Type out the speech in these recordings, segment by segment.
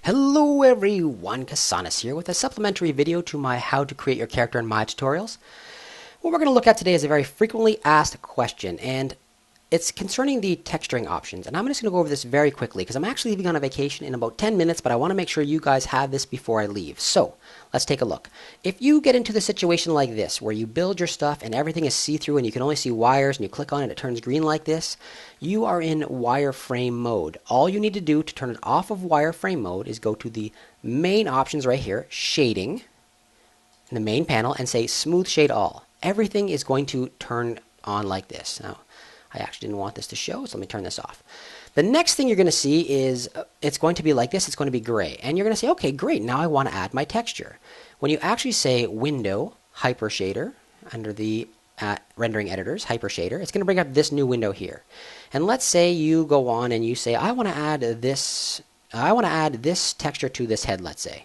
Hello everyone, Casanis here with a supplementary video to my How to Create Your Character in My tutorials. What we're going to look at today is a very frequently asked question, and it's concerning the texturing options. And I'm just going to go over this very quickly because I'm actually leaving on a vacation in about 10 minutes, but I want to make sure you guys have this before I leave. So let's take a look. If you get into the situation like this, where you build your stuff and everything is see-through and you can only see wires and you click on it, it turns green like this, you are in wireframe mode. All you need to do to turn it off of wireframe mode is go to the main options right here, shading, in the main panel, and say smooth shade all. Everything is going to turn on like this. Now, I actually didn't want this to show, so let me turn this off. The next thing you're going to see is it's going to be like this. It's going to be gray. And you're going to say, okay, great. Now I want to add my texture. When you actually say Window, Hypershader, under the rendering editors, Hypershader, it's going to bring up this new window here. And let's say you go on and you say, I want to add this texture to this head, let's say.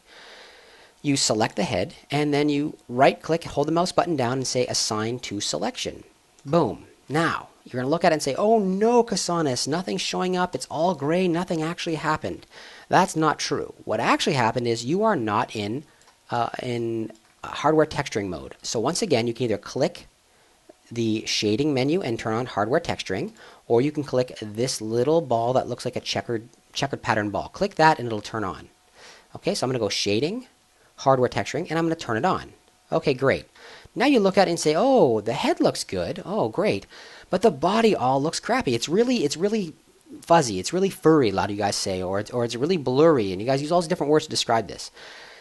You select the head, and then you right-click, hold the mouse button down, and say Assign to Selection. Boom. Now, you're going to look at it and say, oh no, Casanis, nothing's showing up. It's all gray. Nothing actually happened. That's not true. What actually happened is you are not in hardware texturing mode. So once again, you can either click the shading menu and turn on hardware texturing, or you can click this little ball that looks like a checkered pattern ball. Click that and it'll turn on. Okay, so I'm going to go shading, hardware texturing, and I'm going to turn it on. Okay, great. Now you look at it and say, oh, the head looks good. Oh, great. But the body all looks crappy. It's really fuzzy. It's really furry, a lot of you guys say, or it's really blurry. And you guys use all these different words to describe this.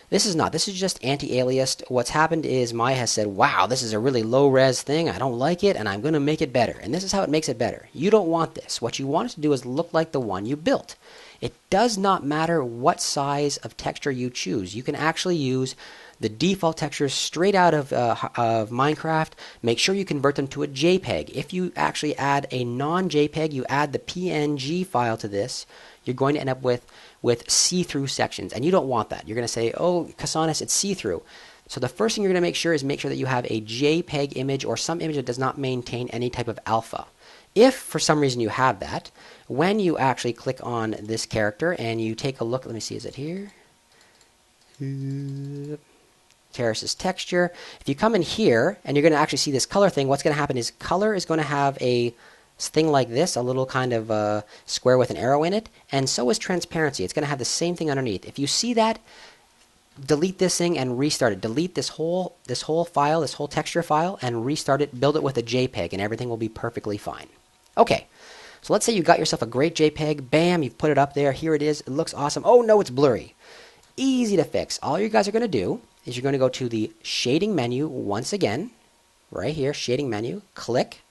This is not. This is just anti-aliased. What's happened is Maya has said, wow, this is a really low-res thing. I don't like it, and I'm going to make it better. And this is how it makes it better. You don't want this. What you want it to do is look like the one you built. It does not matter what size of texture you choose. You can actually use the default textures straight out of Minecraft. Make sure you convert them to a JPEG. If you actually add a non-JPEG, you add the PNG file to this, you're going to end up with see-through sections, and you don't want that. You're going to say, oh, Casanis, it's see-through. So the first thing you're going to make sure that you have a JPEG image or some image that does not maintain any type of alpha. If for some reason you have that, when you actually click on this character and you take a look, let me see, is it here? Terrace's texture. If you come in here and you're going to actually see this color thing, what's going to happen is color is going to have a thing like this, a little kind of square with an arrow in it, and so is transparency. It's going to have the same thing underneath. If you see that, delete this thing and restart it. Delete this whole file, this whole texture file, and restart it. Build it with a JPEG, and everything will be perfectly fine. Okay, so let's say you got yourself a great JPEG. Bam, you've put it up there. Here it is. It looks awesome. Oh no, it's blurry. Easy to fix. All you guys are going to do is you're going to go to the shading menu once again, right here, shading menu, click,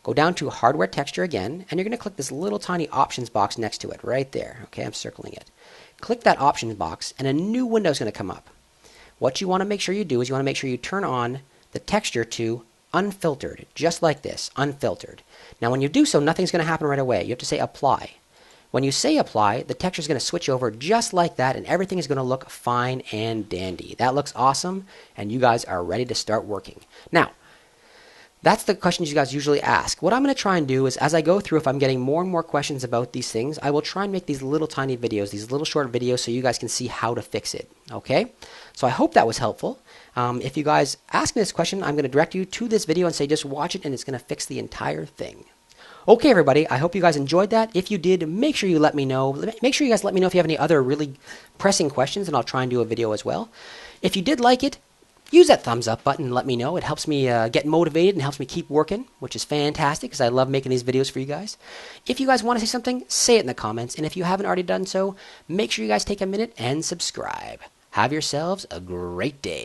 go down to hardware texture again, and you're going to click this little tiny options box next to it, right there. Okay, I'm circling it. Click that options box, and a new window is going to come up. What you want to make sure you do is you want to make sure you turn on the texture to unfiltered, just like this, unfiltered. Now when you do so, nothing's going to happen right away. You have to say apply. When you say apply, the texture is going to switch over just like that, and everything is going to look fine and dandy. That looks awesome, and you guys are ready to start working. Now, that's the questions you guys usually ask. What I'm going to try and do is, as I go through, if I'm getting more and more questions about these things, I will try and make these little tiny videos, these little short videos, so you guys can see how to fix it. Okay? So I hope that was helpful. If you guys ask me this question, I'm going to direct you to this video and say just watch it, and it's going to fix the entire thing. Okay, everybody, I hope you guys enjoyed that. If you did, make sure you let me know. Make sure you guys let me know if you have any other really pressing questions, and I'll try and do a video as well. If you did like it, use that thumbs up button and let me know. It helps me get motivated and helps me keep working, which is fantastic because I love making these videos for you guys. If you guys want to say something, say it in the comments. And if you haven't already done so, make sure you guys take a minute and subscribe. Have yourselves a great day.